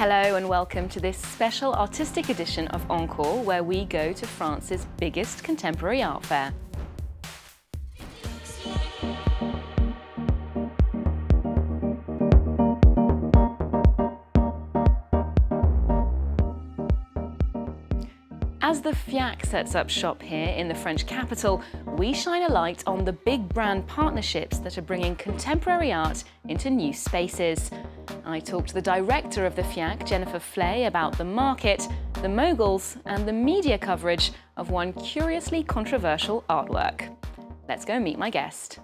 Hello and welcome to this special artistic edition of ENCORE, where we go to France's biggest contemporary art fair. As the FIAC sets up shop here in the French capital, we shine a light on the big brand partnerships that are bringing contemporary art into new spaces. I talked to the director of the FIAC, Flay, about the market, the moguls, and the media coverage of one curiously controversial artwork. Let's go meet my guest.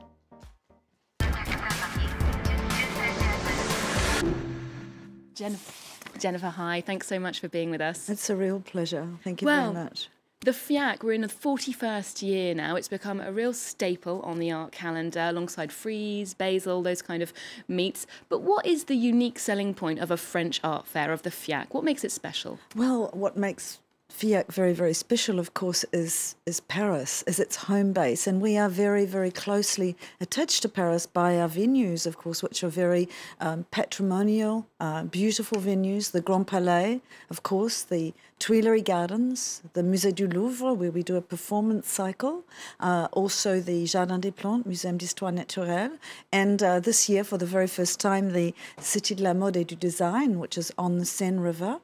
Jennifer, hi. Thanks so much for being with us. It's a real pleasure. Thank you very much. The FIAC, we're in the 41st year now. It's become a real staple on the art calendar alongside Frieze, Basel, those kind of meets. But what is the unique selling point of a French art fair, of the FIAC? What makes it special? Well, what makes FIAC very, very special, of course, is Paris, is its home base. And we are very, very closely attached to Paris by our venues, of course, which are very patrimonial, beautiful venues. The Grand Palais, of course, the Tuileries Gardens, the Musée du Louvre, where we do a performance cycle, also the Jardin des Plantes, Muséum d'Histoire Naturelle, and this year, for the very first time, the Cité de la Mode et du Design, which is on the Seine River,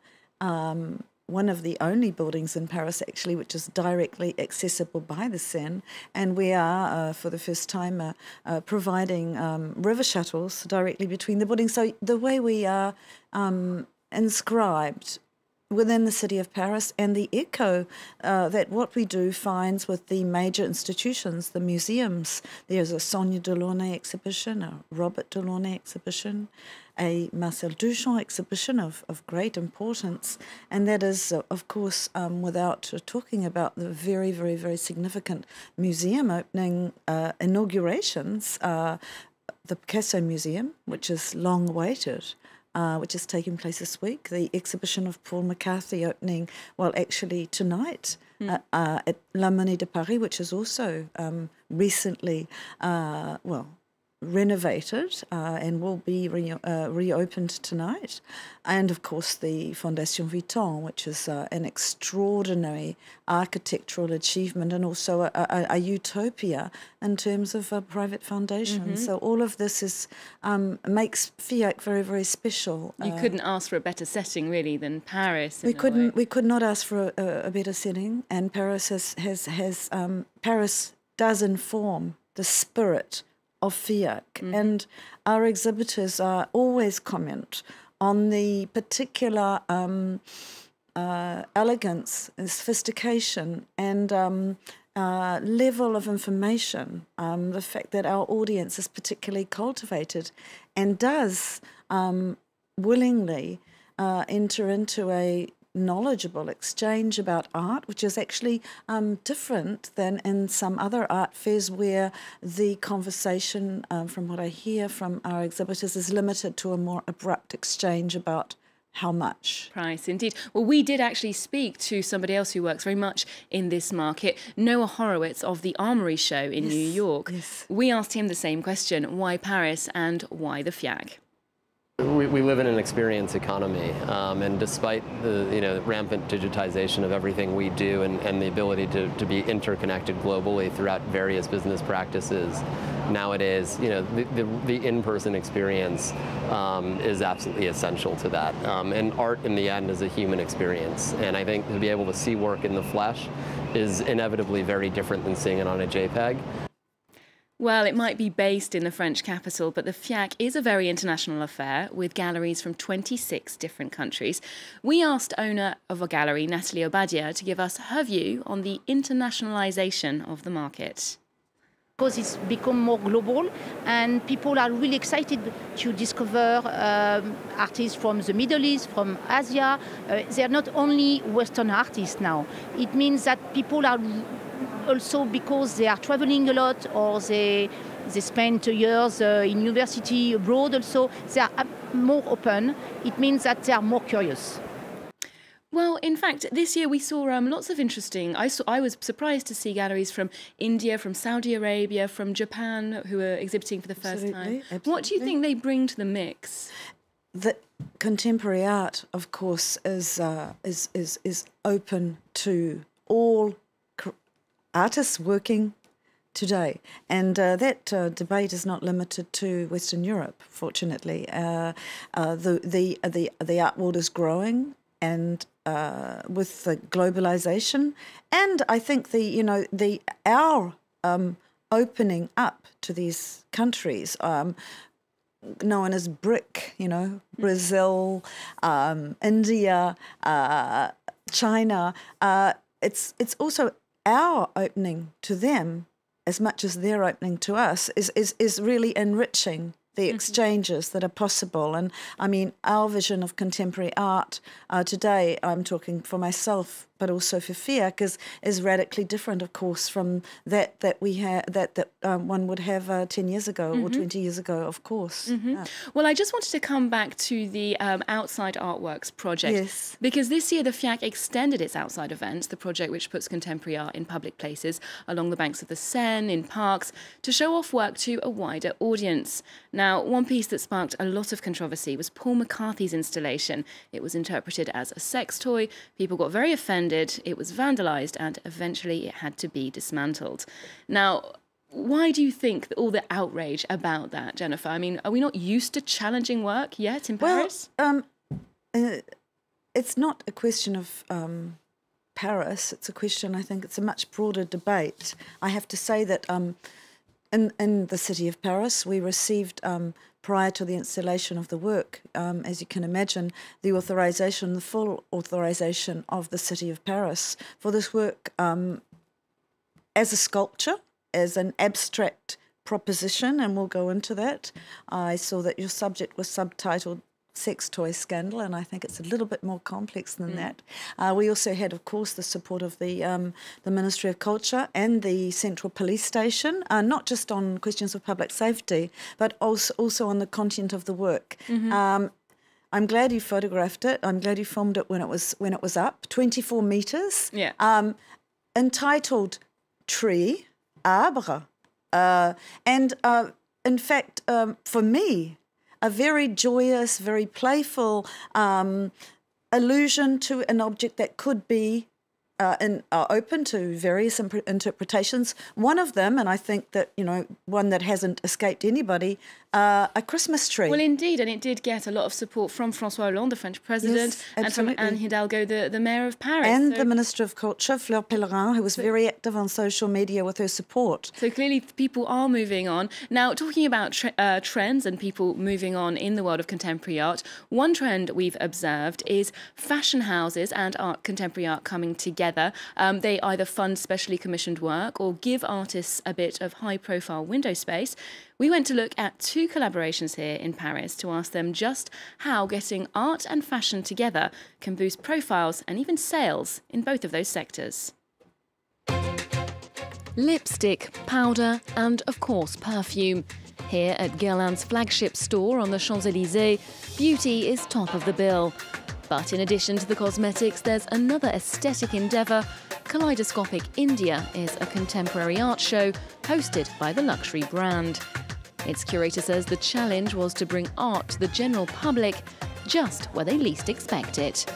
one of the only buildings in Paris, actually, which is directly accessible by the Seine. And we are, for the first time, providing river shuttles directly between the buildings. So the way we are inscribed within the city of Paris, and the echo that what we do finds with the major institutions, the museums. There's a Sonia Delaunay exhibition, a Robert Delaunay exhibition, a Marcel Duchamp exhibition of great importance, and that is, of course, without talking about the very, very, very significant museum opening inaugurations, the Picasso Museum, which is long-awaited, which is taking place this week, the exhibition of Paul McCarthy opening, well, actually tonight at La Monnaie de Paris, which is also recently, renovated and will be reopened tonight. And of course the Fondation Vuitton, which is an extraordinary architectural achievement and also a utopia in terms of a private foundation. So all of this is makes FIAC very, very special. You couldn't ask for a better setting really than Paris. We could not ask for a better setting, and Paris Paris does inform the spirit of FIAC, and our exhibitors always comment on the particular elegance and sophistication and level of information, the fact that our audience is particularly cultivated and does willingly enter into a knowledgeable exchange about art, which is actually different than in some other art fairs where the conversation, from what I hear from our exhibitors, is limited to a more abrupt exchange about how much. Price, indeed. Well, we did actually speak to somebody else who works very much in this market, Noah Horowitz of the Armory Show in New York. Yes. We asked him the same question: why Paris and why the FIAC? We live in an experience economy, and despite the rampant digitization of everything we do and the ability to be interconnected globally throughout various business practices, nowadays, the in-person experience is absolutely essential to that. And art, in the end, is a human experience. And I think to be able to see work in the flesh is inevitably very different than seeing it on a JPEG. Well, it might be based in the French capital, but the FIAC is a very international affair with galleries from 26 different countries. We asked owner of a gallery, Nathalie Obadia, to give us her view on the internationalization of the market. Because it's become more global and people are really excited to discover artists from the Middle East, from Asia. They are not only Western artists now. It means that people are also, because they are traveling a lot or they spend 2 years in university abroad also, they are more open. It means that they are more curious. Well, in fact, this year we saw lots of interesting. I was surprised to see galleries from India, from Saudi Arabia, from Japan, who are exhibiting for the first time. Absolutely. What do you think they bring to the mix? the contemporary art, of course, is open to all artists working today, and that debate is not limited to Western Europe. Fortunately, the art world is growing, and with the globalization, and I think our opening up to these countries. Known as BRIC, Brazil, India, China. It's also our opening to them as much as they're opening to us is really enriching the exchanges that are possible. And I mean, our vision of contemporary art today, I'm talking for myself, but also for FIAC, is radically different, of course, from that we had that one would have 10 years ago or 20 years ago, of course. Yeah. Well, I just wanted to come back to the Outside Artworks project. Yes. Because this year the FIAC extended its Outside events, the project which puts contemporary art in public places along the banks of the Seine, in parks, to show off work to a wider audience. Now, one piece that sparked a lot of controversy was Paul McCarthy's installation. It was interpreted as a sex toy. People got very offended. It was vandalised, and eventually it had to be dismantled. Now, why do you think all the outrage about that, Jennifer? I mean, are we not used to challenging work yet in Paris? Well, it's not a question of Paris. It's a question, I think it's a much broader debate. I have to say that in the city of Paris, we received, prior to the installation of the work, as you can imagine, the full authorization of the city of Paris for this work as a sculpture, as an abstract proposition, and we'll go into that. I saw that your subject was subtitled Sex Toy Scandal, and I think it's a little bit more complex than that. We also had, of course, the support of the Ministry of Culture and the Central Police Station, not just on questions of public safety, but also on the content of the work. I'm glad you photographed it. I'm glad you filmed it when it was up, 24 meters. Yeah. Entitled Tree, Arbre, and in fact, for me, a very joyous, very playful allusion to an object that could be open to various interpretations. One of them, and I think that, one that hasn't escaped anybody, a Christmas tree. Well, indeed, and it did get a lot of support from François Hollande, the French president, yes, and from Anne Hidalgo, the mayor of Paris. And the Minister of Culture, Fleur Pellerin, who was very active on social media with her support. So clearly people are moving on. Now, talking about trends and people moving on in the world of contemporary art, one trend we've observed is fashion houses and contemporary art coming together. They either fund specially commissioned work or give artists a bit of high-profile window space. We went to look at two collaborations here in Paris to ask them just how getting art and fashion together can boost profiles and even sales in both of those sectors. Lipstick, powder and, of course, perfume. Here at Guerlain's flagship store on the Champs-Élysées, beauty is top of the bill. But in addition to the cosmetics, there's another aesthetic endeavour. Kaleidoscopic India is a contemporary art show hosted by the luxury brand. Its curator says the challenge was to bring art to the general public just where they least expect it.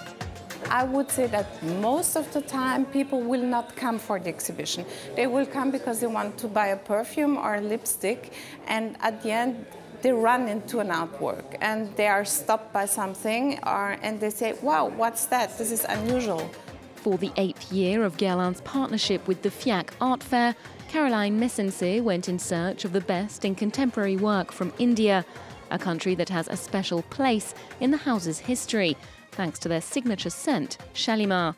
I would say that most of the time people will not come for the exhibition. They will come because they want to buy a perfume or a lipstick, and at the end they run into an artwork and they are stopped by something and they say, wow, what's that? This is unusual. For the 8th year of Guerlain's partnership with the FIAC Art Fair, Caroline Messensee went in search of the best in contemporary work from India, a country that has a special place in the house's history, thanks to their signature scent, Shalimar.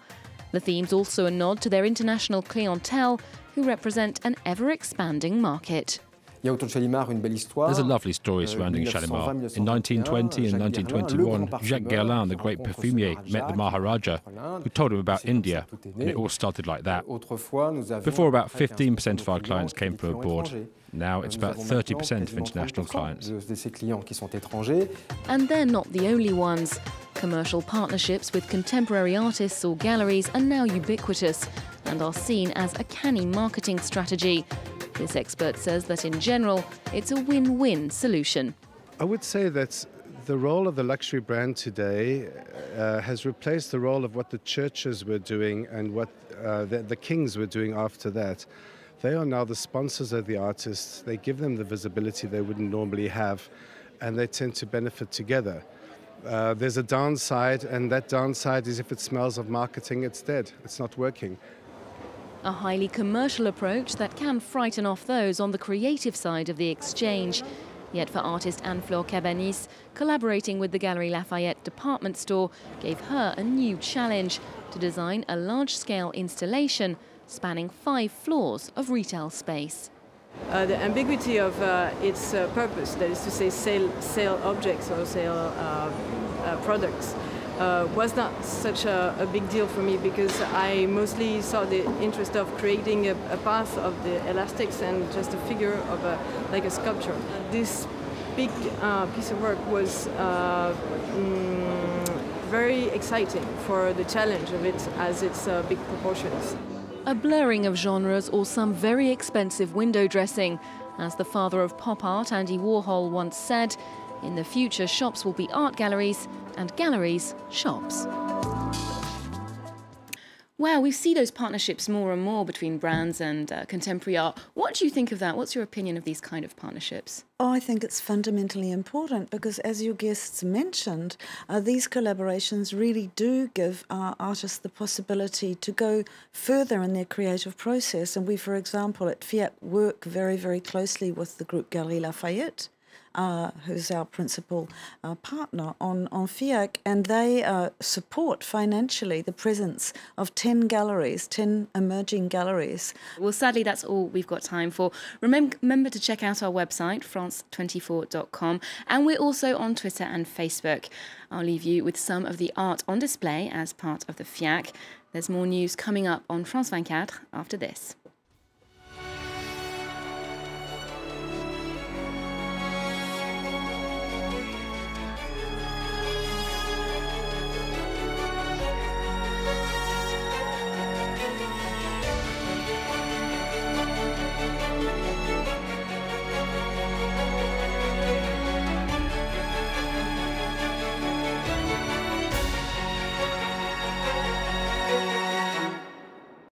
The theme's also a nod to their international clientele, who represent an ever-expanding market. There's a lovely story surrounding Shalimar. In 1920 and 1921, Jacques Guerlain, the great perfumier, met the Maharaja, who told him about India, and it all started like that. Before, about 15% of our clients came from abroad. Now it's about 30% of international clients. And they're not the only ones. Commercial partnerships with contemporary artists or galleries are now ubiquitous and are seen as a canny marketing strategy. This expert says that in general, it's a win-win solution. I would say that The role of the luxury brand today has replaced the role of what the churches were doing and what the kings were doing after that. They are now the sponsors of the artists. They give them the visibility they wouldn't normally have, and they tend to benefit together. There's a downside, and that downside is if it smells of marketing, it's dead. It's not working. A highly commercial approach that can frighten off those on the creative side of the exchange. Yet for artist Anne-Fleur Cabanis, collaborating with the Galeries Lafayette department store gave her a new challenge to design a large-scale installation spanning 5 floors of retail space. The ambiguity of its purpose, that is to say sell objects or sell products, was not such a big deal for me, because I mostly saw the interest of creating a path of the elastics and just a figure of like a sculpture. This big piece of work was very exciting for the challenge of it as its big proportions. A blurring of genres or some very expensive window dressing. As the father of pop art, Andy Warhol, once said, in the future shops will be art galleries and galleries shops. Wow, we see those partnerships more and more between brands and contemporary art. What do you think of that? What's your opinion of these kind of partnerships? Oh, I think it's fundamentally important because, as your guests mentioned, these collaborations really do give artists the possibility to go further in their creative process. And we, for example, at FIAC work very, very closely with the group Galeries Lafayette, who's our principal partner on FIAC, and they support financially the presence of 10 galleries, 10 emerging galleries. Well, sadly, that's all we've got time for. Remember to check out our website, france24.com, and we're also on Twitter and Facebook. I'll leave you with some of the art on display as part of the FIAC. There's more news coming up on France 24 after this.